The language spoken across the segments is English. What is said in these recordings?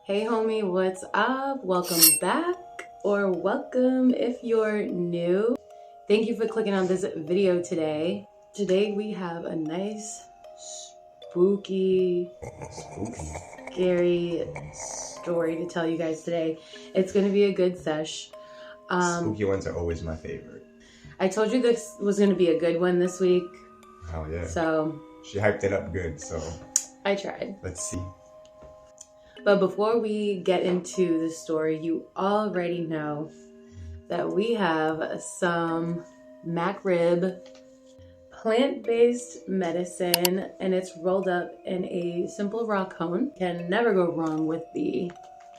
Hey homie, what's up? Welcome back, or welcome if you're new. Thank you for clicking on this video today. Today we have a nice, spooky, scary story to tell you guys today. It's gonna be a good sesh. Spooky ones are always my favorite. I told you this was gonna be a good one this week. Oh yeah. So she hyped it up good, so I tried. Let's see. But before we get into the story, you already know that we have some MacRib plant-based medicine, and it's rolled up in a simple raw cone. Can never go wrong with the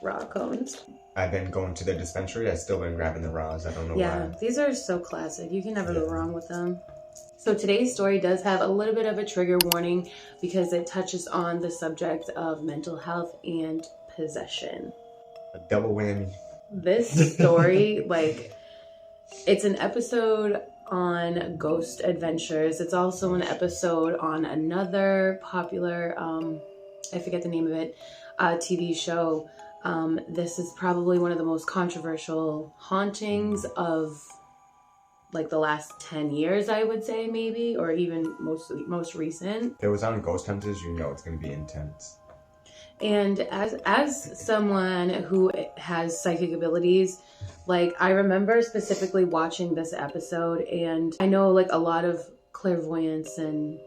raw cones. I've been going to the dispensary. I've still been grabbing the raws. I don't know why. Yeah, these are so classic. You can never go wrong with them. So today's story does have a little bit of a trigger warning because it touches on the subject of mental health and possession. A double whammy. This story, it's an episode on ghost adventures. It's also an episode on another popular, I forget the name of it, TV show. This is probably one of the most controversial hauntings of the last 10 years, I would say, maybe, or even most recent. If it was on Ghost Hunters, you know it's going to be intense. And as someone who has psychic abilities, I remember specifically watching this episode, and I know a lot of clairvoyants and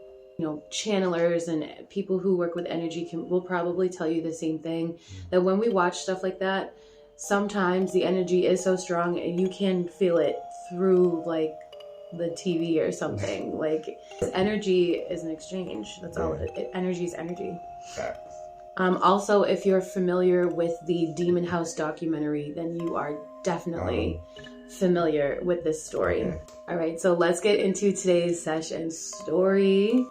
channelers and people who work with energy will probably tell you the same thing, that when we watch stuff like that, sometimes the energy is so strong and you can feel it through the TV or something. Energy is an exchange. That's all. Energy is energy. Facts. Also, if you're familiar with the Demon House documentary, then you are definitely familiar with this story. Okay. All right, so let's get into today's session story.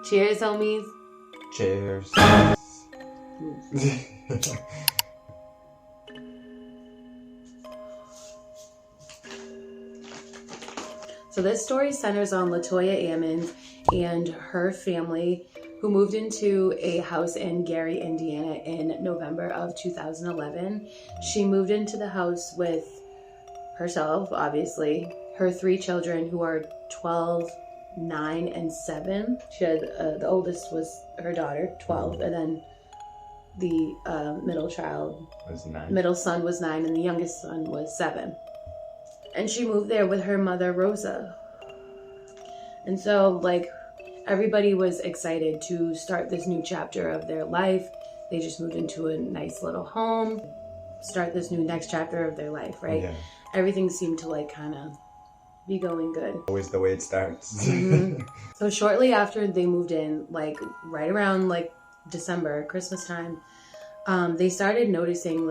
Cheers, homies. Cheers. So this story centers on Latoya Ammons and her family, who moved into a house in Gary, Indiana in November of 2011. She moved into the house with herself, obviously, her 3 children who are 12, 9, and 7. She had, the oldest was her daughter, 12, and then the middle son was 9, and the youngest son was 7. And she moved there with her mother, Rosa. And so, everybody was excited to start this new chapter of their life. They just moved into a nice little home, start this new next chapter of their life, right? Yeah. Everything seemed to kind of be going good. Always the way it starts. Mm-hmm. So shortly after they moved in, right around December, Christmas time, they started noticing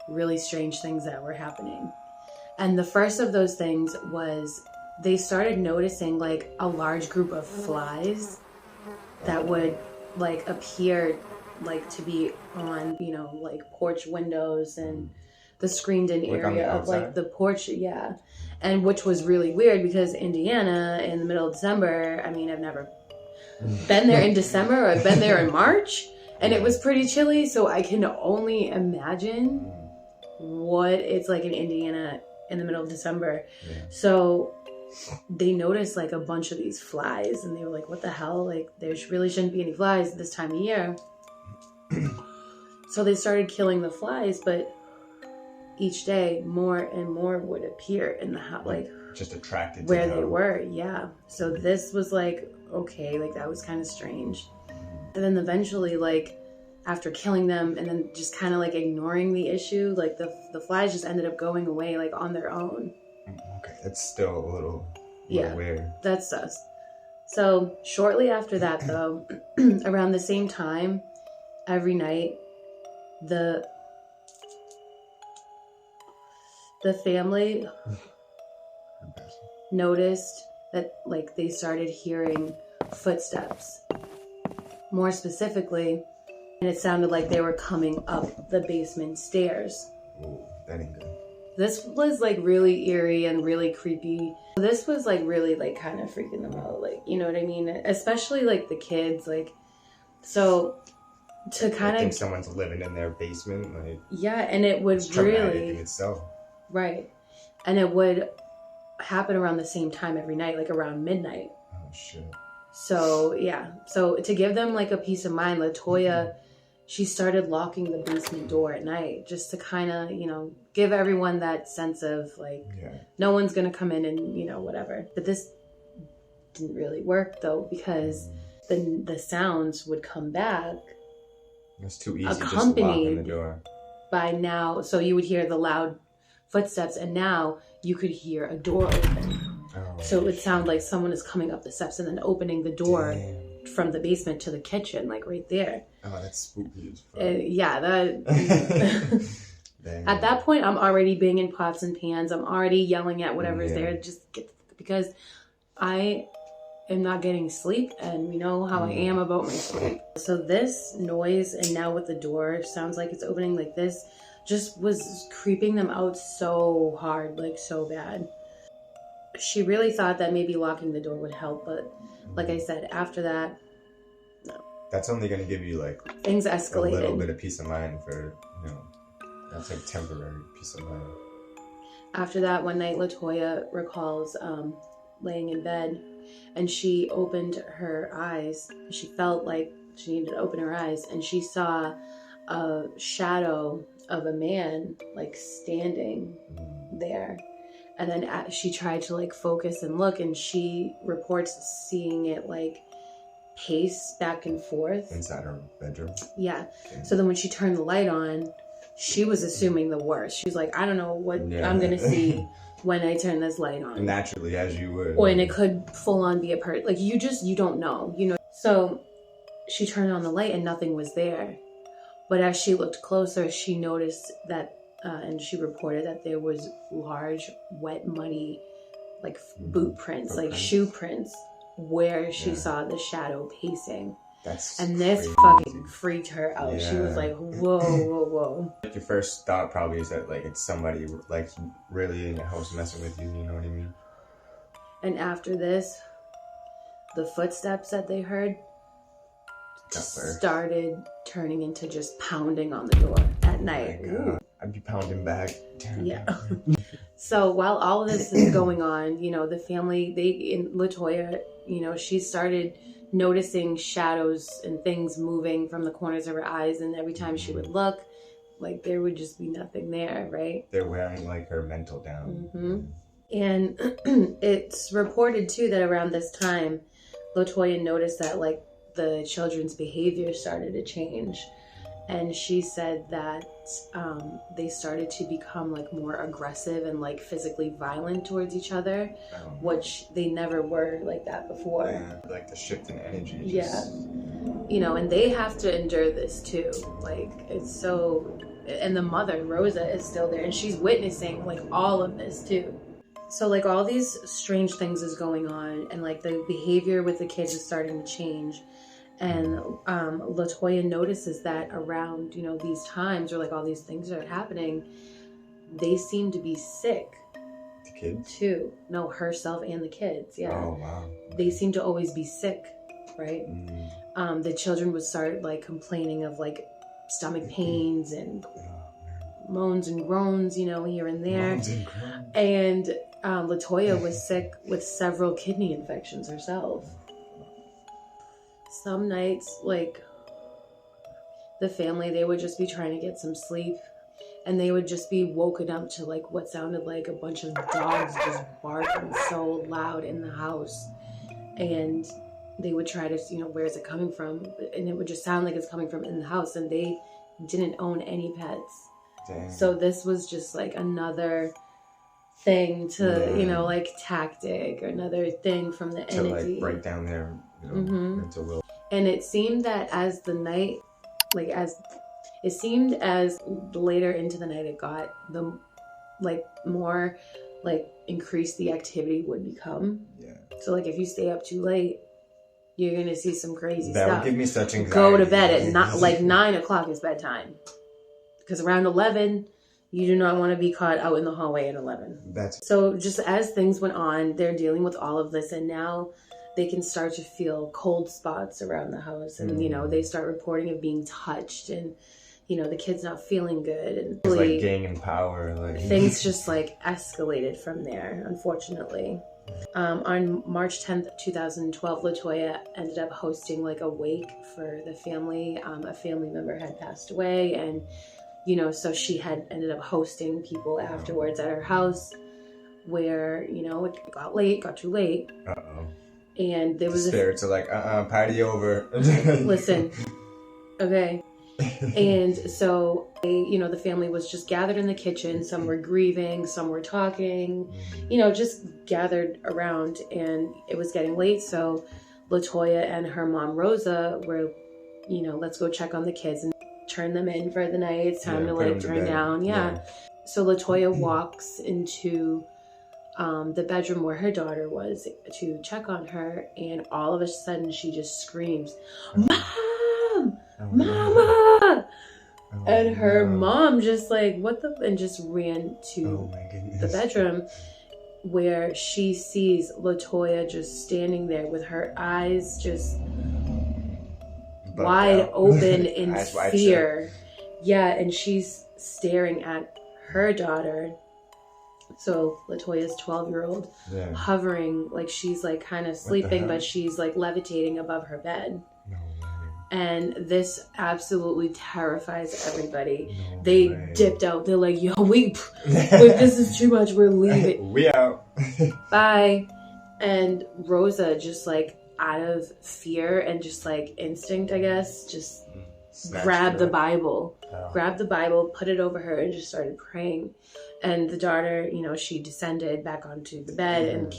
really strange things that were happening. And the first of those things was they started noticing a large group of flies that would appear to be on porch windows and the screened in area of the porch, and which was really weird because Indiana in the middle of December, I mean, I've never been there in December, or I've been there in March, and it was pretty chilly, so I can only imagine what it's like in Indiana in the middle of December. So they noticed a bunch of these flies, and they were like, what the hell, there really shouldn't be any flies this time of year. So they started killing the flies, but each day more and more would appear in the house, just attracted where to they were. So this was okay, that was kind of strange. And then eventually after killing them and then just kind of ignoring the issue, the flies just ended up going away on their own. Okay, that's still a little weird. That's sus. So shortly after that, though, around the same time, every night, the family noticed that they started hearing footsteps. More specifically, and it sounded like they were coming up the basement stairs. Ooh, that ain't good. This was really eerie and really creepy. This was really kind of freaking them out, you know what I mean? Especially the kids, so to kind I think of someone's living in their basement. Like, yeah, and it would it's traumatic really in itself. right, and it would happen around the same time every night, like around midnight. Oh shit. So yeah, so to give them like a peace of mind, Latoya, she started locking the basement door at night just to kind of, you know, give everyone that sense of like, no one's gonna come in and, you know, whatever. But this didn't really work though, because the sounds would come back. It's too easy just locking the door. By now, so you would hear the loud footsteps, and now you could hear a door open. Oh, so it would sound like someone is coming up the steps and then opening the door from the basement to the kitchen, like right there. Oh, that's spooky as fuck. Yeah, that. At that point, I'm already banging pots and pans. I'm already yelling at whatever's there. Just get because I am not getting sleep, and you know how I am about my sleep. So this noise, and now with the door, sounds like it's opening like this, just was creeping them out so hard, like so bad. She really thought that maybe locking the door would help, but like I said, after that, no. That's only going to give you like things escalated. A little bit of peace of mind for, you know, that's like temporary peace of mind. After that, one night, Latoya recalls laying in bed, and she opened her eyes. She felt like she needed to open her eyes, and she saw a shadow of a man like standing there. And then she tried to like focus and look, and she reports seeing it like pace back and forth inside her bedroom. Yeah. Okay. So then when she turned the light on, she was assuming the worst. She was like, I don't know what I'm gonna see when I turn this light on. Naturally, as you would. Or and it could full on be a person. Like you don't know, you know. So she turned on the light and nothing was there. But as she looked closer, she noticed that, and she reported that there was large, wet, muddy, like boot prints, like shoe prints, where she saw the shadow pacing. And this crazy. Fucking freaked her out. She was like, whoa, whoa, whoa. Your first thought probably is that like it's somebody like really in your house messing with you, you know what I mean? And after this, the footsteps that they heard started turning into just pounding on the door at night. I'd be pounding back. Yeah. So while all of this is going on, you know, the family, Latoya, you know, she started noticing shadows and things moving from the corners of her eyes, and every time she would look, like there would just be nothing there, right? They're wearing like her mental down. And it's reported too that around this time, Latoya noticed that like the children's behavior started to change, and she said that they started to become like more aggressive and like physically violent towards each other, which they never were like that before. Like the shift in energy. You know, and they have to endure this too. Like it's so, and the mother Rosa is still there, and she's witnessing like all of this too. So like all these strange things is going on, and like the behavior with the kids is starting to change. And Latoya notices that around, you know, these times or like all these things are happening, they seem to be sick. The kids? Too. No, herself and the kids. Yeah. Oh, wow. They seem to always be sick, right? The children would start like complaining of like stomach pains and moans and groans, you know, here and there. And Latoya was sick with several kidney infections herself. Some nights, like, the family, they would just be trying to get some sleep, and they would just be woken up to, like, what sounded like a bunch of dogs just barking so loud in the house. And they would try to, you know, where is it coming from? And it would just sound like it's coming from in the house, and they didn't own any pets. Dang. So this was just, like, another thing to, you know, like, tactic, or another thing from the entity. To, like, break down their, you know, mental will. And it seemed that as the night, like as later into the night it got, the like more like increased the activity would become. Yeah. So like if you stay up too late, you're gonna see some crazy stuff. That would give me such anxiety. Go to bed at not like 9 o'clock is bedtime, because around 11 you do not want to be caught out in the hallway at 11. So just as things went on, they're dealing with all of this, and now they can start to feel cold spots around the house, and you know, they start reporting of being touched, and you know, the kid's not feeling good, and it's like gaining power, like things just like escalated from there, unfortunately. On March 10th, 2012, Latoya ended up hosting like a wake for the family. A family member had passed away, and you know, so she had ended up hosting people afterwards at her house, where, you know, it got too late. Uh-oh. And there was spirits are like, party over. Listen, okay. And so, you know, the family was just gathered in the kitchen. Some were grieving, some were talking, you know, just gathered around, and it was getting late. So Latoya and her mom, Rosa, were, you know, let's go check on the kids and turn them in for the night. It's time to like turn down. Yeah. So Latoya walks into the bedroom where her daughter was to check on her, and all of a sudden she just screams, "Mom! Mama!" And her mom just like, what the, and just ran to the bedroom, where she sees Latoya just standing there with her eyes just wide open in fear. Yeah, and she's staring at her daughter. So Latoya's 12-year-old, hovering, like she's like kind of sleeping, but she's like levitating above her bed. And this absolutely terrifies everybody. They dipped out. They're like, yo, wait, this is too much. We're leaving. We out. Bye. And Rosa, just like out of fear and just like instinct, I guess, just grabbed the Bible. Grabbed the Bible, put it over her, and just started praying. And the daughter, you know, she descended back onto the bed and,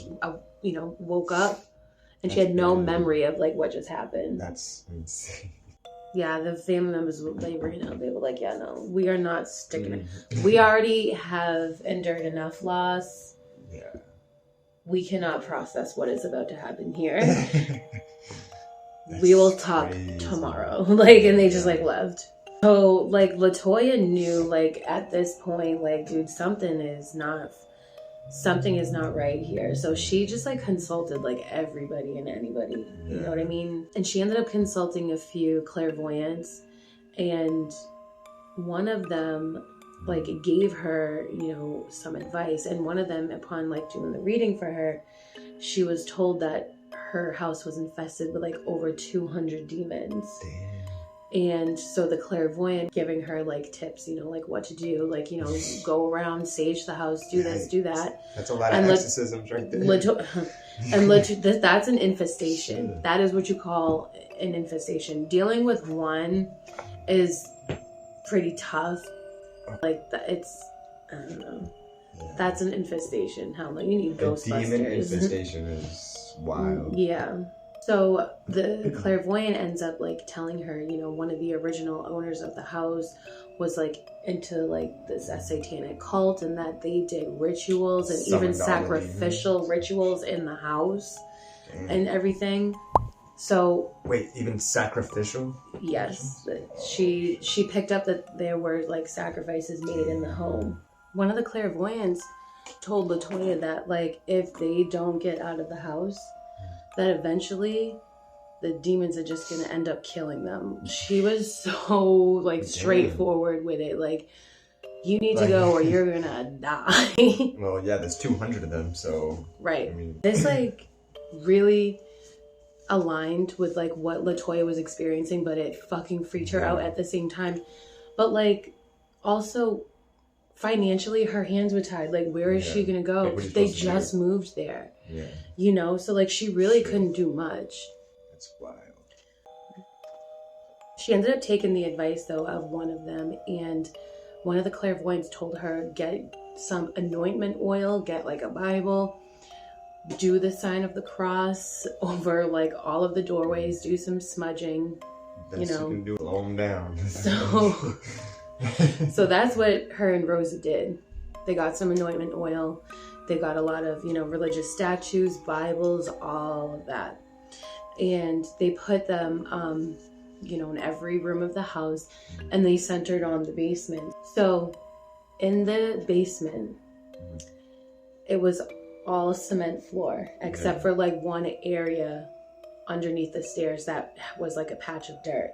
you know, woke up. And she had no memory of like what just happened. That's insane. Yeah, the family members, they ran out. They were like, yeah, no, we are not sticking it. We already have endured enough loss. Yeah. We cannot process what is about to happen here. We will talk tomorrow. Like, and they just like left. So like Latoya knew like at this point, like, dude, something is not right here. So she just like consulted like everybody and anybody, you know what I mean? And she ended up consulting a few clairvoyants, and one of them like gave her, you know, some advice. And one of them, upon like doing the reading for her, she was told that her house was infested with like over 200 demons. Damn. And so the clairvoyant giving her like tips, you know, like what to do, like, you know, go around, sage the house, do this, do that. That's a lot of exorcisms right there. That's an infestation. Shit. That is what you call an infestation. Dealing with one is pretty tough. Like it's, I don't know. Yeah. That's an infestation. Hell no, you need Ghostbusters. Demon infestation is wild. Yeah. So the clairvoyant ends up like telling her, you know, one of the original owners of the house was like into like this satanic cult, and that they did rituals and even sacrificial rituals in the house. And everything. So wait, even sacrificial? Yes. She picked up that there were like sacrifices made in the home. One of the clairvoyants told Latoya that like if they don't get out of the house, that eventually the demons are just gonna end up killing them. She was so like straightforward with it. Like, you need to go or you're gonna die. Well, yeah, there's 200 of them, so right. I mean, this like really aligned with like what Latoya was experiencing, but it fucking freaked her out at the same time. But like also financially, her hands were tied. Like, where is she gonna go? Like, they just moved there. Yeah. You know, so like she really couldn't do much. That's wild. She ended up taking the advice though of one of them, and one of the clairvoyants told her, get some anointment oil, get like a Bible, do the sign of the cross over like all of the doorways, do some smudging. Best you can do, blow them down. So that's what her and Rosa did. They got some anointment oil. They got a lot of, you know, religious statues, Bibles, all of that. And they put them, you know, in every room of the house, and they centered on the basement. So in the basement, it was all cement floor, except for like one area underneath the stairs that was like a patch of dirt.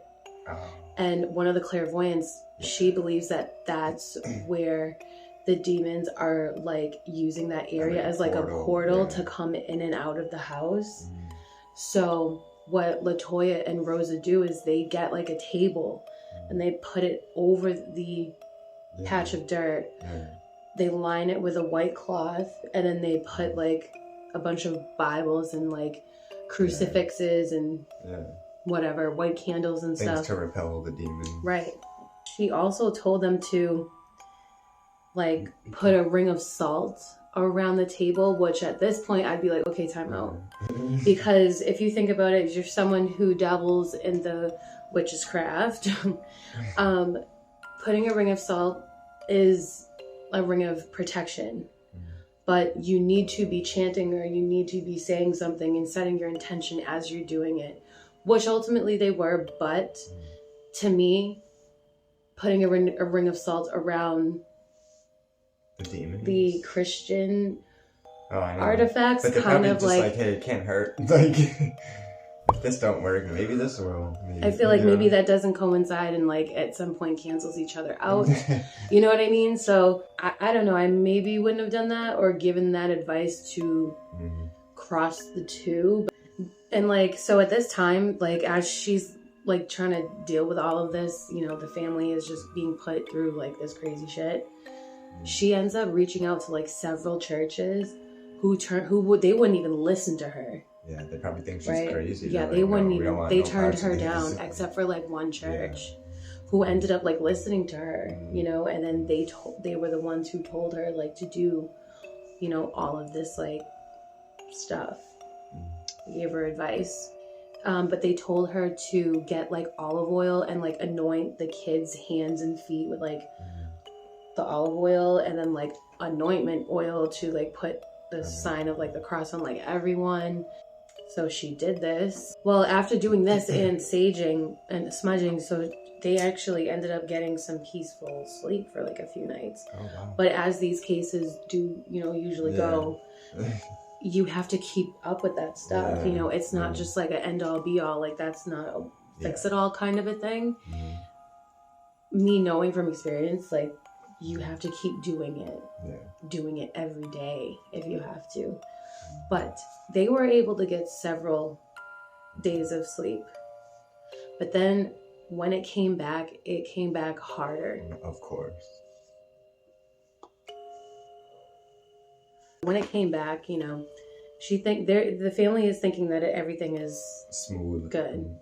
And one of the clairvoyants, she believes that that's where the demons are like using that area as like a portal to come in and out of the house. So what Latoya and Rosa do is they get like a table and they put it over the patch of dirt. They line it with a white cloth, and then they put like a bunch of Bibles and like crucifixes and whatever, white candles and stuff. Things to repel the demons. Right. She also told them to like put a ring of salt around the table, which at this point I'd be like, okay, time out. Because if you think about it, if you're someone who dabbles in the witch's craft, putting a ring of salt is a ring of protection, but you need to be chanting or you need to be saying something and setting your intention as you're doing it, which ultimately they were. But to me, putting a ring of salt around the demons, the Christian artifacts, but kind of just like, hey, it can't hurt. Like, if this don't work, maybe this will. Maybe, I feel like maybe that doesn't coincide and like at some point cancels each other out. You know what I mean? So I don't know. I maybe wouldn't have done that or given that advice to cross the two. And like, so at this time, like as she's like trying to deal with all of this, you know, the family is just being put through like this crazy shit. She ends up reaching out to like several churches who they wouldn't even listen to her. Yeah, they probably think she's crazy. Yeah, they like, wouldn't even. They turned her down, except for like one church, who ended up like listening to her, you know. And then they were the ones who told her like to do, you know, all of this like stuff. They gave her advice, but they told her to get like olive oil and like anoint the kids' hands and feet with like the olive oil, and then like anointment oil to like put the sign of like the cross on like everyone. So she did this. Well, after doing this and saging and smudging, so they actually ended up getting some peaceful sleep for like a few nights. Oh, wow. But as these cases do, you know, usually go, you have to keep up with that stuff. You know, it's not just like an end all be all. Like that's not a fix it all kind of a thing. Me knowing from experience, like you have to keep doing it every day if you have to. But they were able to get several days of sleep. But then when it came back harder. Of course. When it came back, you know, the family is thinking that everything is smooth, good.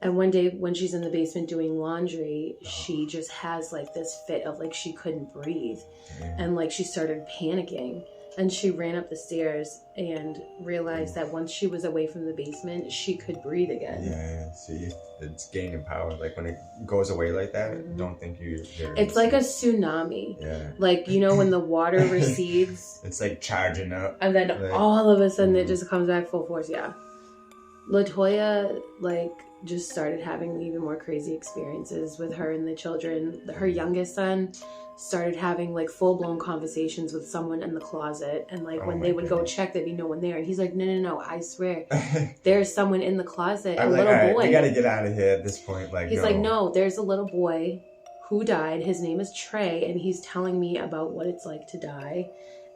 And one day when she's in the basement doing laundry, she just has like this fit of like she couldn't breathe. And like she started panicking. And she ran up the stairs and realized that once she was away from the basement, she could breathe again. Yeah, see, it's gaining power. Like when it goes away like that, don't think you're It's like a tsunami. Yeah. Like, you know, when the water recedes. It's like charging up. And then like, all of a sudden it just comes back full force. Yeah. Latoya, like, just started having even more crazy experiences with her and the children. Her youngest son started having like full-blown conversations with someone in the closet, and like when they would go check, there'd be no one there, and he's like, no, I swear there's someone in the closet. A little boy. We gotta get out of here at this point. Like, he's like, no, there's a little boy who died. His name is Trey, and he's telling me about what it's like to die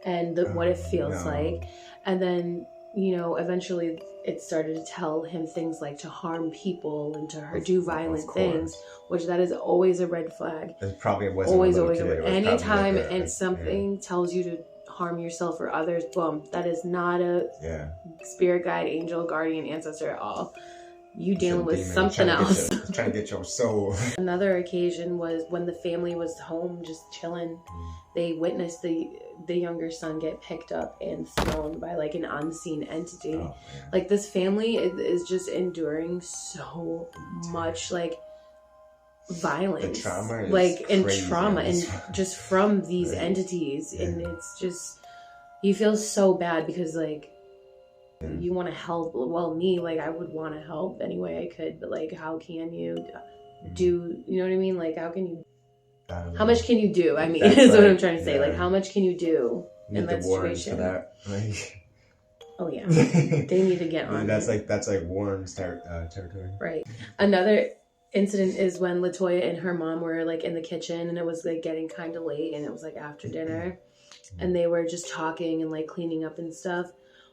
and what it feels like. And then, you know, eventually it started to tell him things like to harm people and to do violent things, which that is always a red flag. It probably wasn't always a red. Anytime and something tells you to harm yourself or others, boom, that is not a spirit guide, angel, guardian, ancestor at all. You dealing with something else. Trying to get your soul. Another occasion was when the family was home just chilling. They witnessed the younger son get picked up and thrown by like an unseen entity. Like this family is just enduring so much like violence, the trauma is like and crazy. Trauma and just from these entities, and it's just, you feel so bad because like you want to help. Well, me, like I would want to help any way I could, but like how can you do, you know what I mean? Like how can you, how much can you do? I mean, is what I'm trying to say. Like how much can you do? in that the Warrens for situation. that. Like, oh yeah, they need to get on. That's like Warren's territory. Right. Another incident is when Latoya and her mom were like in the kitchen, and it was like getting kind of late, and it was like after dinner, and they were just talking and like cleaning up and stuff,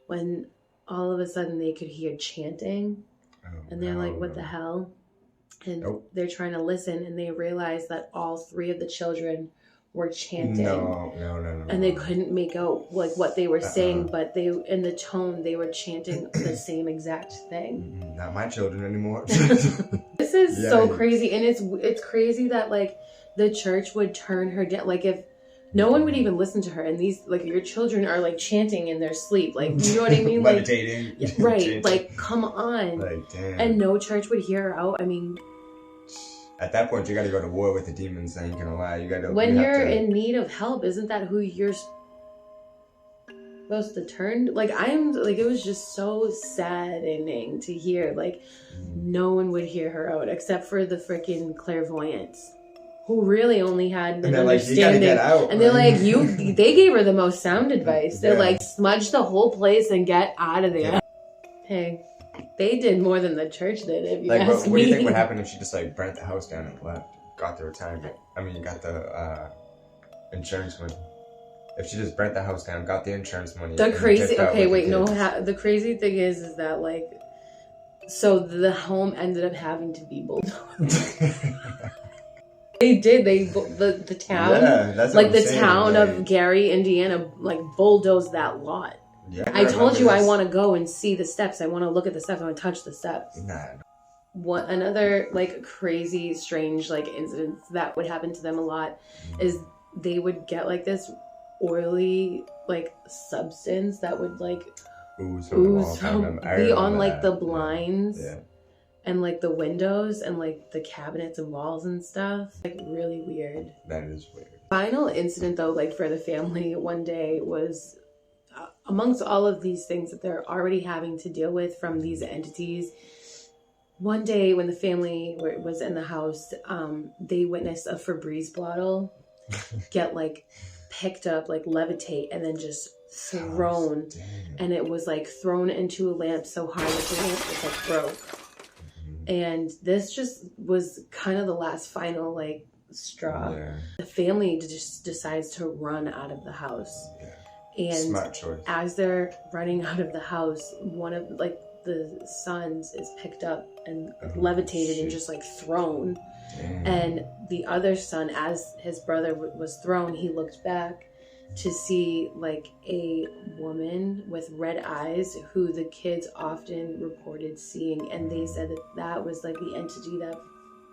when all of a sudden they could hear chanting, and they're like, what the hell? And they're trying to listen, and they realize that all three of the children were chanting. No. And they couldn't make out like what they were saying, but they, in the tone, they were chanting the same exact thing. Not my children anymore. This is so crazy, and it's crazy that like the church would turn her down. Like if no one would even listen to her, and these like your children are like chanting in their sleep, like you know what I mean, like meditating, right? chanting. Like come on, like damn. And no church would hear her out. I mean. At that point, you got to go to war with the demons. I ain't gonna lie. You got to. When you're in need of help, isn't that who you're supposed to turn? Like it was just so saddening to hear. Like no one would hear her out except for the freaking clairvoyants, who really only had an understanding. Like, you gotta get out, and they're like, They gave her the most sound advice. They're like, smudge the whole place and get out of there. Yeah. Hey. They did more than the church did, if you ask me. What do you think would happen if she just like burnt the house down and left? Got the retirement. Got the insurance money. If she just burnt the house down, got the insurance money. The crazy. Okay, wait, no. The crazy thing is that like, so the home ended up having to be bulldozed. They did. The town. Yeah, that's like the town of Gary, Indiana, like bulldozed that lot. Yeah, I told you I want to go and see the steps. I want to look at the steps. I want to touch the steps. Nah. What another like crazy, strange like incidents that would happen to them a lot is they would get like this oily like substance that would like ooze from be on like the blinds and like the windows and like the cabinets and walls and stuff. Like really weird. That is weird. Final incident though, like for the family one day was. Amongst all of these things that they're already having to deal with from these entities, one day when the family was in the house, they witnessed a Febreze bottle get like picked up, like levitate, and then just thrown. And it was like thrown into a lamp so hard that the lamp just like broke. And this just was kind of the last final like straw. Yeah. The family just decides to run out of the house. Yeah. And as they're running out of the house, one of like the sons is picked up and levitated and just like thrown. Damn. And the other son, as his brother was thrown, he looked back to see like a woman with red eyes who the kids often reported seeing, and they said that was like the entity that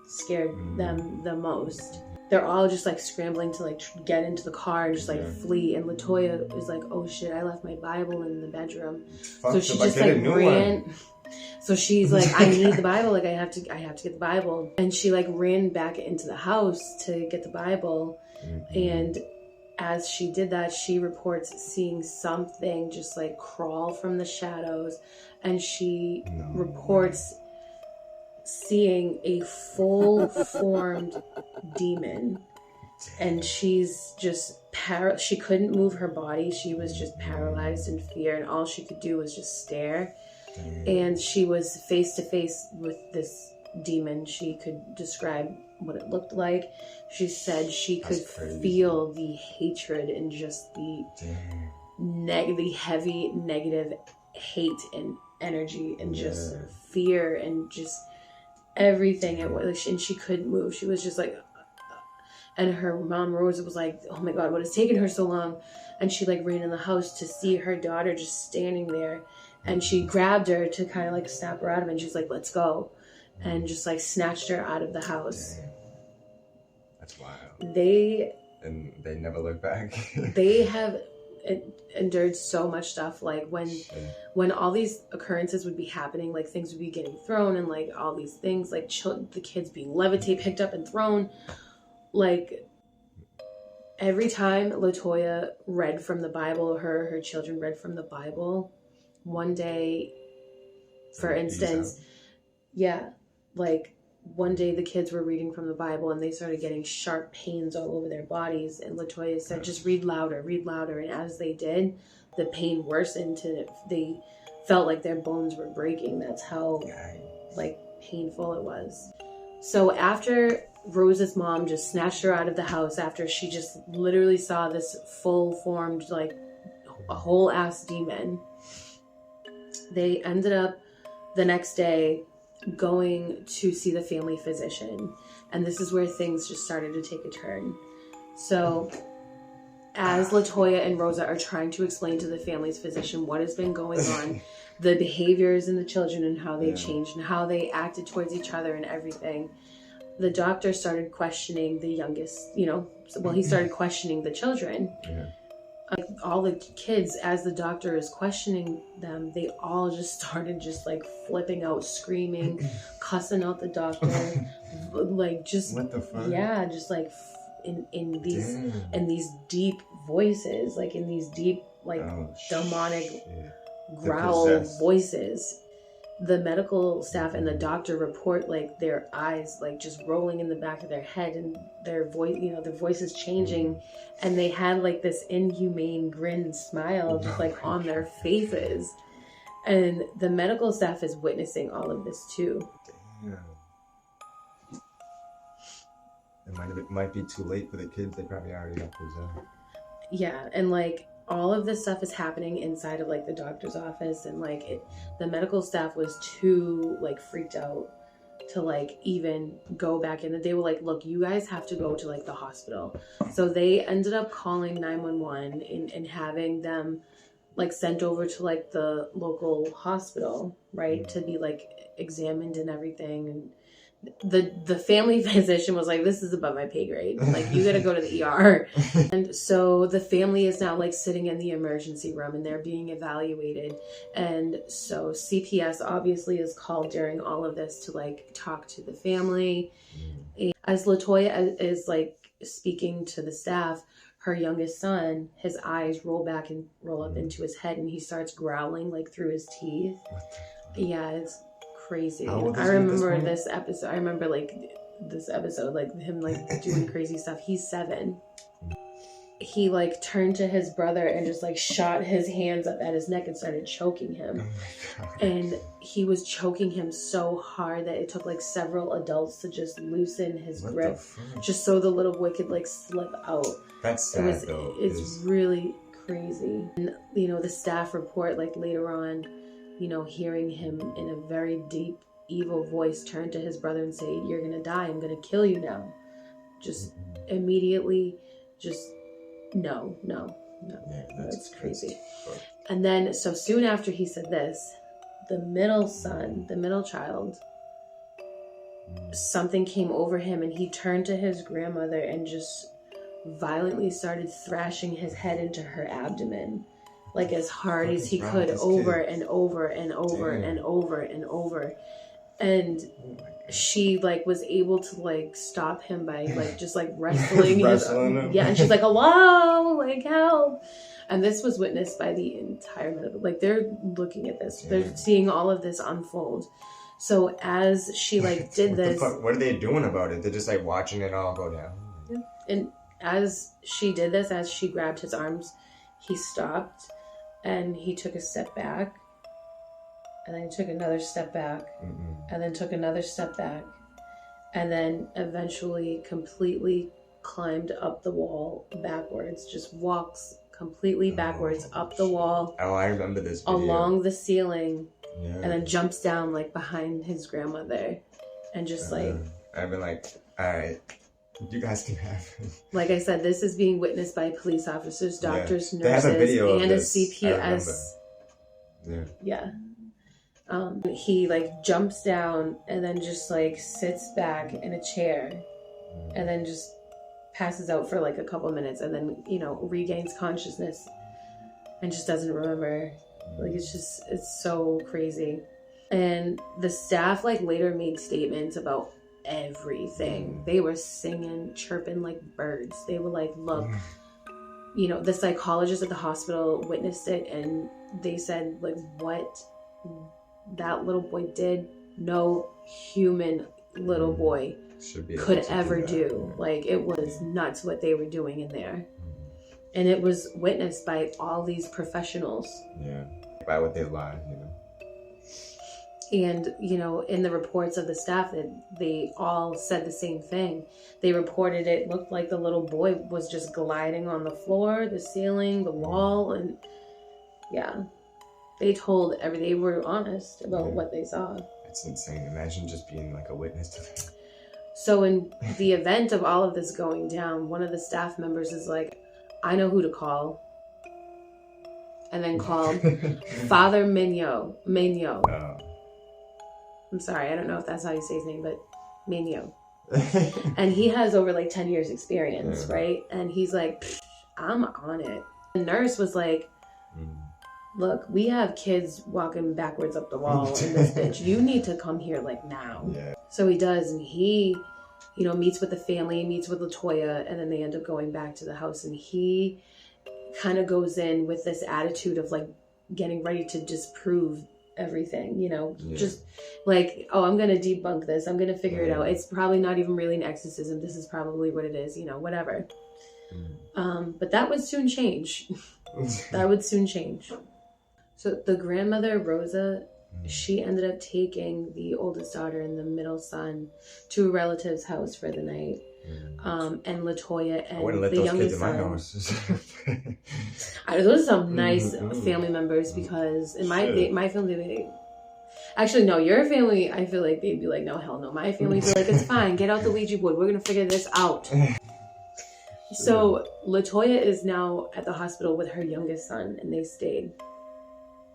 scared them the most. They're all just like scrambling to like get into the car and just like flee. And Latoya is like, oh shit, I left my Bible in the bedroom. So she just like ran. So she's like, I need the Bible. Like I have to get the Bible. And she like ran back into the house to get the Bible. And as she did that, she reports seeing something just like crawl from the shadows. And she reports seeing a full-formed demon, and she's just she couldn't move her body. She was just paralyzed in fear, and all she could do was just stare. And she was face to face with this demon. She could describe what it looked like. She said she could feel the hatred and just the heavy negative hate and energy and just fear and just everything. It was, and she couldn't move. She was just like, and her mom Rosa was like, oh my god, what has taken her so long? And she like ran in the house to see her daughter just standing there, and she grabbed her to kind of like snap her out of it, and she's like, let's go, and just like snatched her out of the house. Dang. That's wild. They never look back. They have endured so much stuff. Like when all these occurrences would be happening, like things would be getting thrown and like all these things, like the kids being levitated, picked up and thrown. Like every time Latoya read from the Bible, her children read from the Bible. One day, for instance, like one day the kids were reading from the Bible and they started getting sharp pains all over their bodies. And Latoya said, just read louder, read louder. And as they did, the pain worsened to they felt like their bones were breaking. That's how like painful it was. So after Rosa's mom just snatched her out of the house, after she just literally saw this full formed, like a whole ass demon, they ended up the next day going to see the family physician. And this is where things just started to take a turn. So as Latoya and Rosa are trying to explain to the family's physician what has been going on, the behaviors in the children and how they changed and how they acted towards each other and everything, the doctor started questioning the youngest, he started questioning the children. Like all the kids, as the doctor is questioning them, they all just started just like flipping out, screaming, cussing out the doctor, like just what the fuck? Yeah, just like in these deep voices, like in these deep like demonic growl voices. The medical staff and the doctor report like their eyes like just rolling in the back of their head and their voice, their voices changing, and they had like this inhumane grin smile just like on their faces. And the medical staff is witnessing all of this too. Damn. It might be too late for the kids. They probably already got possessed. Yeah, and like all of this stuff is happening inside of like the doctor's office, and like the medical staff was too like freaked out to like even go back in. They were like, look, you guys have to go to like the hospital. So they ended up calling 911 and having them like sent over to like the local hospital, right, to be like examined and everything. And the family physician was like, this is above my pay grade, like you gotta go to the ER. And so the family is now like sitting in the emergency room and they're being evaluated. And so CPS obviously is called during all of this to like talk to the family. As Latoya is like speaking to the staff, her youngest son, his eyes roll back and roll up into his head and he starts growling like through his teeth. Yeah, it's crazy. I remember this episode. I remember like this episode, like him like doing crazy stuff. He's 7. He like turned to his brother and just like shot his hands up at his neck and started choking him. And he was choking him so hard that it took like several adults to just loosen his grip, just so the little boy could like slip out. That's sad though. It's really crazy. And the staff report like later on, hearing him in a very deep, evil voice turn to his brother and say, you're going to die. I'm going to kill you now. Just immediately, just no. Yeah, that's crazy. And then, so soon after he said this, the middle child, something came over him and he turned to his grandmother and just violently started thrashing his head into her abdomen. Like as hard as he could, over and over and over and over and over. And she like was able to like stop him by like just like wrestling him. Yeah, and she's like, hello, like help. And this was witnessed by the entire medical, like they're looking at this. They're seeing all of this unfold. So as she like did this. What are they doing about it? They're just like watching it all go down. And as she did this, as she grabbed his arms, he stopped. And he took a step back, and then he took another step back, and then took another step back, and then eventually completely climbed up the wall backwards, just walks completely backwards up the wall. Oh, I remember this video. Along the ceiling, and then jumps down like behind his grandmother, and just like... I've been like, alright. You guys can have it. Like I said, this is being witnessed by police officers, doctors, They have a nurses, video of and this. a CPS. Yeah. He like jumps down and then just like sits back in a chair and then just passes out for like a couple minutes and then, regains consciousness and just doesn't remember. Like it's so crazy. And the staff like later made statements about everything. They were singing, chirping like birds. They were like, look, the psychologist at the hospital witnessed it and they said like what that little boy did, no human little boy could ever do. Yeah. Like, it was nuts what they were doing in there. And it was witnessed by all these professionals. Yeah. By what they lied, you know. And, you know, in the reports of the staff, that they all said the same thing. They reported it looked like the little boy was just gliding on the floor, the ceiling, the wall, and yeah. They were honest about what they saw. It's insane. Imagine just being like a witness to that. So in the event of all of this going down, one of the staff members is like, I know who to call. And then called Father Migno. I'm sorry, I don't know if that's how you say his name, but Migno. And he has over like 10 years experience, right? And he's like, I'm on it. The nurse was like, look, we have kids walking backwards up the wall in this bitch. You need to come here like now. Yeah. So he does, and he, you know, meets with the family, meets with Latoya, and then they end up going back to the house. And he kind of goes in with this attitude of like getting ready to disprove everything, you know, just like, oh, I'm going to debunk this. I'm going to figure it out. It's probably not even really an exorcism. This is probably what it is, you know, whatever. But that would soon change. That would soon change. So the grandmother, Rosa, she ended up taking the oldest daughter and the middle son to a relative's house for the night. And Latoya and the youngest son. Those are some nice family members, because in my family, actually no, your family, I feel like they'd be like, no, hell no. My family would be like, it's fine, get out the Ouija board, we're gonna figure this out. So Latoya is now at the hospital with her youngest son, and they stayed.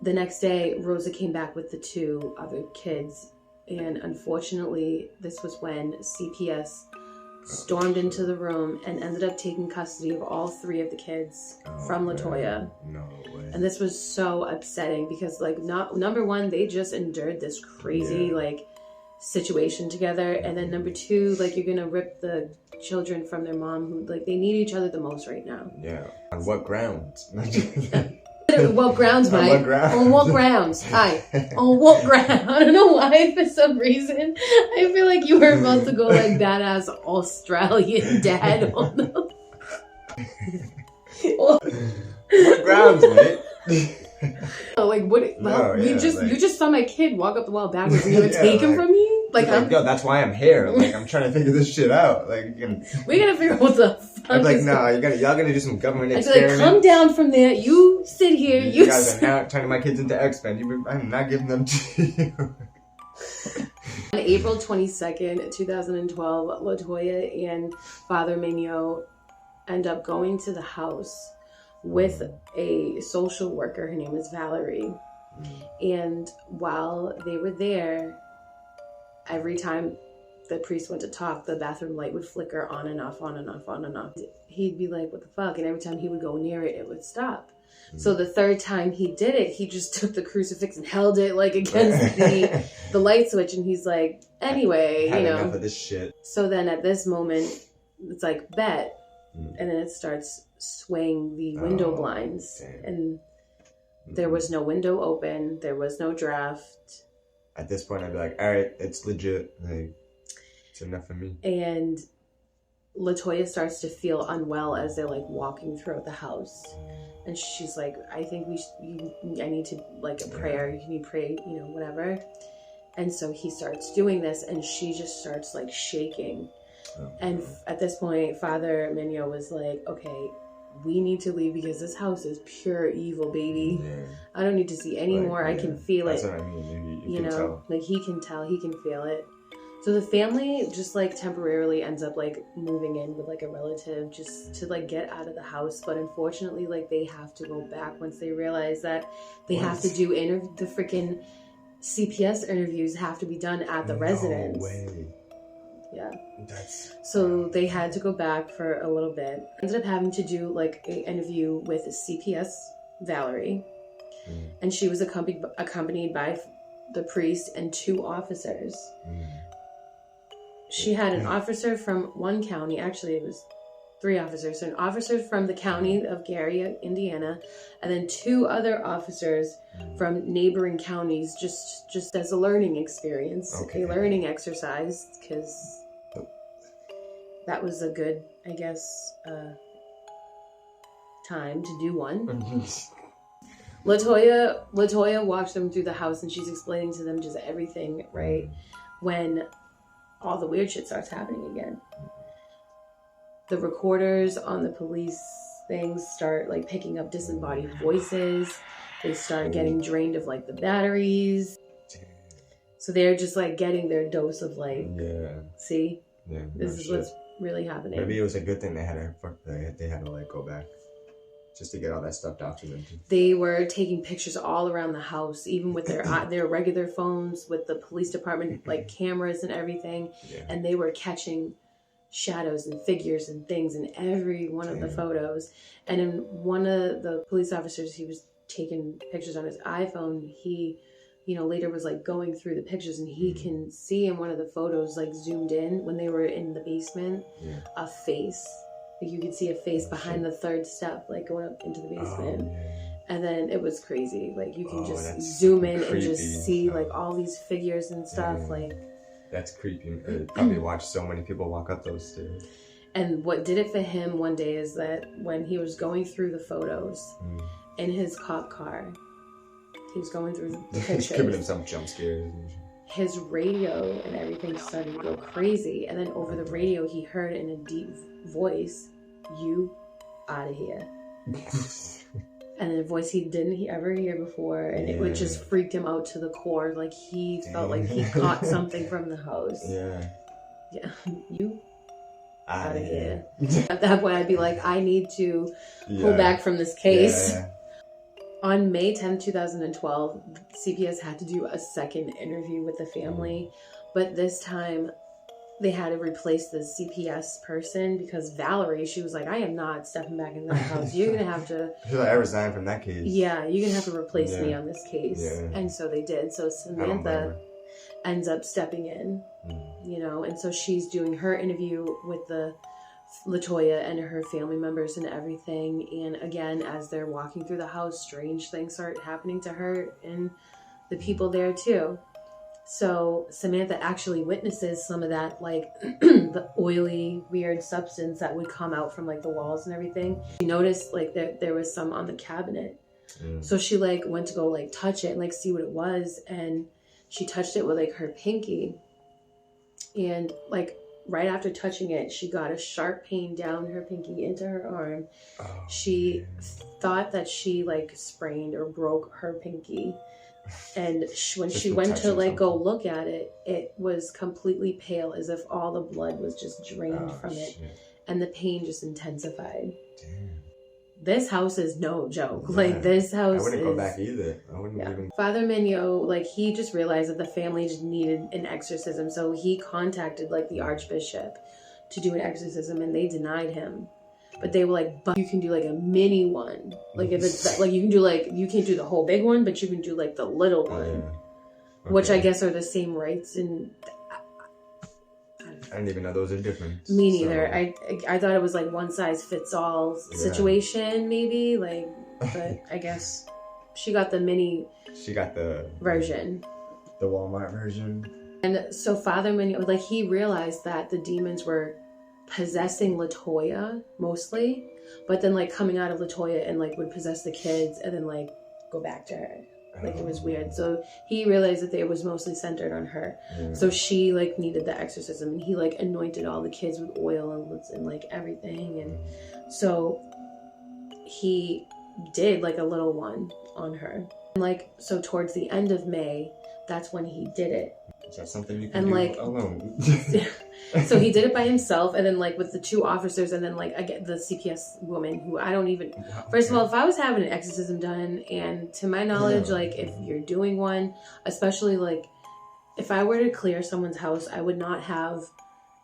The next day, Rosa came back with the two other kids, and unfortunately, this was when CPS stormed into the room and ended up taking custody of all three of the kids from Latoya. No way. And this was so upsetting, because like, number one, they just endured this crazy like situation together, and then number two, like, you're gonna rip the children from their mom, who like, they need each other the most right now. Yeah. On what grounds? What grounds, Mike? On what grounds? Hi. On what ground? I don't know why, for some reason, I feel like you were about to go like badass Australian dad on the... What grounds, mate? Like, what? Well, you just saw my kid walk up the wall backwards, and you're gonna take him from me? Like, yo, that's why I'm here. Like, I'm trying to figure this shit out. Like, we gotta figure out what the fuck. I'm like, no, y'all gonna do some government experiment. I'd be like, come down from there. You sit here. You guys are now turning my kids into X-Men. I'm not giving them to you. On April 22nd, 2012, Latoya and Father Migno end up going to the house with a social worker. Her name is Valerie. And while they were there, every time the priest went to talk, the bathroom light would flicker on and off, on and off, on and off. He'd be like, what the fuck? And every time he would go near it, it would stop. So the third time he did it, he just took the crucifix and held it like against the light switch. And he's like, anyway, you know. Enough of this shit. So then at this moment, it's like, bet. And then it starts swaying the window blinds. Damn. And there was no window open. There was no draft. At this point, I'd be like, all right, it's legit. Like, it's enough for me. And Latoya starts to feel unwell as they're like walking throughout the house. And she's like, I think I need to, like, a prayer. You need to pray, you know, whatever. And so he starts doing this, and she just starts like shaking. And at this point, Father Migno was like, okay, we need to leave, because this house is pure evil, baby. I don't need to see any more. I can feel it. That's what I mean. You know, tell. Like, he can tell, he can feel it. So the family just like temporarily ends up like moving in with like a relative just to like get out of the house. But unfortunately, like, they have to go back once they realize that they have to do the freaking CPS interviews have to be done at the residence. No way. Yeah. So they had to go back for a little bit. Ended up having to do like an interview with CPS Valerie. And she was accompanied by the priest and 2 officers. She had an officer from one county. Actually, it was 3 officers. So an officer from the county of Gary, Indiana, and then 2 other officers from neighboring counties, just as a learning experience, a learning exercise, because that was a good, I guess, time to do one. Latoya walks them through the house, and she's explaining to them just everything, right? When all the weird shit starts happening again. The recorders on the police things start like picking up disembodied voices. They start getting drained of like the batteries. So they're just like getting their dose of like, see, this is what's really happening. Maybe it was a good thing they had to like go back just to get all that stuff documented. They were taking pictures all around the house, even with their regular phones, with the police department like cameras and everything, and they were catching shadows and figures and things in every one of the photos. And in one of the police officers, he was taking pictures on his iPhone. He, later was like going through the pictures, and he can see in one of the photos, like zoomed in when they were in the basement, a face. Like you could see a face behind the 3rd step, like going up into the basement. And then it was crazy. Like you can just zoom in and just see like all these figures and stuff. Like that's creepy. Probably watched so many people walk up those stairs. And what did it for him one day is that when he was going through the photos in his cop car, he was going through the pictures. Giving himself jump scares. His radio and everything started to go crazy. And then over the radio, he heard in a deep voice, "You out of here." And a voice he didn't ever hear before, and it would just freaked him out to the core. Like he felt like he caught something from the house. You out of here. At that point, I'd be like, I need to pull back from this case. On May 10th, 2012, CPS had to do a second interview with the family, but this time they had to replace the CPS person because Valerie, she was like, I am not stepping back in that house. You're going to have to... She's like, I resigned from that case. Yeah, you're going to have to replace me on this case. And so they did. So Samantha ends up stepping in, and so she's doing her interview with the Latoya and her family members and everything. And again, as they're walking through the house, strange things start happening to her and the people there too. So Samantha actually witnesses some of that, like the oily, weird substance that would come out from like the walls and everything. She noticed like there was some on the cabinet. So she like went to go like touch it and like see what it was. And she touched it with like her pinky. And like right after touching it, she got a sharp pain down her pinky into her arm. She thought that she like sprained or broke her pinky. And when she went to like go look at it, it was completely pale, as if all the blood was just drained from it, and the pain just intensified. Damn. This house is no joke. Like this house, I wouldn't go back either. I wouldn't even. Father Mignot, like he just realized that the family just needed an exorcism, so he contacted like the Archbishop to do an exorcism, and they denied him. But they were like, but you can do like a mini one. Like if it's like you can do like, you can't do the whole big one, but you can do like the little one. Which I guess are the same rights. And I didn't even know those are different. Me neither. I thought it was like one size fits all situation maybe. Like, but I guess she got the mini. She got the version. The Walmart version. And so Father Mignot, like he realized that the demons were possessing Latoya mostly, but then like coming out of Latoya and like would possess the kids and then like go back to her. Like it was weird. So he realized that it was mostly centered on her. So she like needed the exorcism, and he like anointed all the kids with oil and like everything. And so he did like a little one on her. And like, so towards the end of May, that's when he did it. Is that something you can do alone? So he did it by himself, and then like with the 2 officers, and then like I get the CPS woman who I don't even. First of all, if I was having an exorcism done, and to my knowledge, like if you're doing one, especially like if I were to clear someone's house, I would not have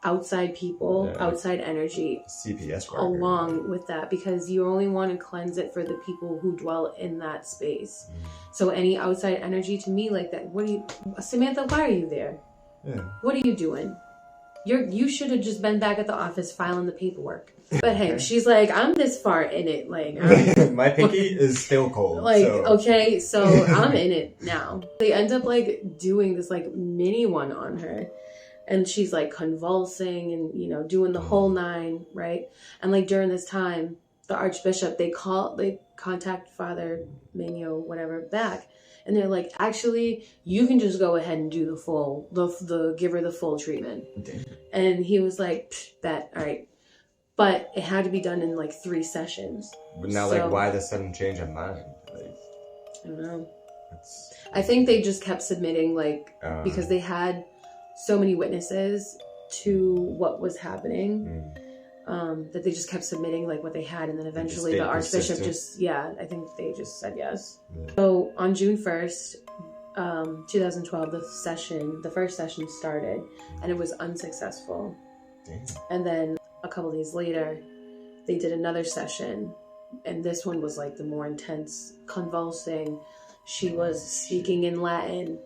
outside people, outside energy, CPS worker, along with that, because you only want to cleanse it for the people who dwell in that space. So any outside energy to me like that, Samantha, why are you there? What are you doing? You should have just been back at the office filing the paperwork. But hey, she's like, I'm this far in it. Like, my pinky is still cold. Like, so. Okay, so I'm in it now. They end up like doing this like mini one on her. And she's like convulsing and, you know, doing the whole 9, right? And like during this time, the Archbishop, they contact Father Migno, whatever, back. And they're like, actually, you can just go ahead and do give her the full treatment. Damn. And he was like, bet, all right. But it had to be done in like 3 sessions. But now, like, why the sudden change of mind? Like, I don't know. I think they just kept submitting, like, because they had so many witnesses to what was happening, that they just kept submitting, like, what they had. And then eventually the Archbishop I think they just said yes. Yeah. So on June 1st, 2012, the first session started, and it was unsuccessful. Damn. And then a couple days later, they did another session, and this one was like the more intense, convulsing. She was speaking in Latin,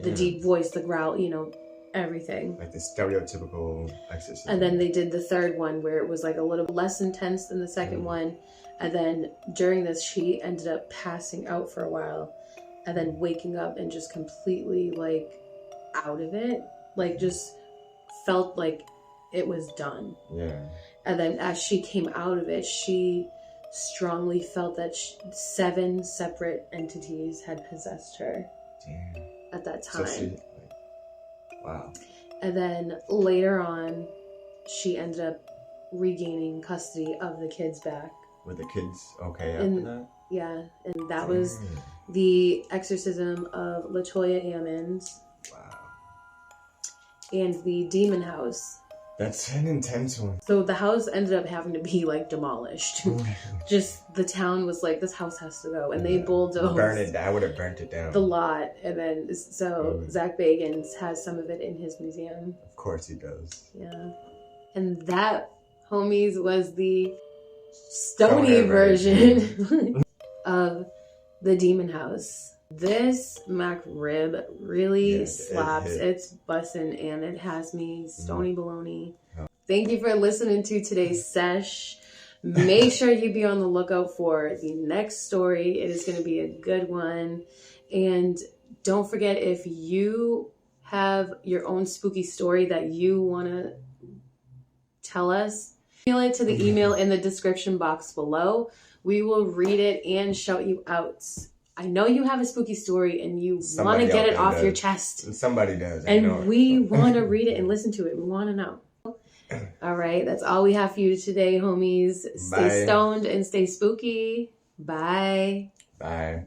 the deep voice, the growl, you know, everything. Like the stereotypical exorcism. And then they did the third one where it was like a little less intense than the second one. And then during this, she ended up passing out for a while and then waking up and just completely like out of it. Like just felt like it was done. Yeah. And then as she came out of it, she strongly felt that 7 separate entities had possessed her. Damn. At that time. So wow. And then later on, she ended up regaining custody of the kids back. Were the kids okay after that? Yeah, and that was the exorcism of Latoya Ammons. Wow. And the demon house. That's an intense one. So the house ended up having to be like demolished. Just the town was like, this house has to go, and they bulldozed. Burn it down. I would have burnt it down. The lot, and then Zach Bagans has some of it in his museum. Of course he does. Yeah, and that, homies, was the Stony version of the demon house. This McRib really slaps. It's bussin', and it has me stony baloney. Oh. Thank you for listening to today's sesh. Make sure you be on the lookout for the next story. It is going to be a good one. And don't forget, if you have your own spooky story that you want to tell us, email it to the email in the description box below. We will read it and shout you out. I know you have a spooky story and you want to get it off your chest. Somebody does. And we want to read it and listen to it. We want to know. All right. That's all we have for you today, homies. Stay stoned and stay spooky. Bye. Bye.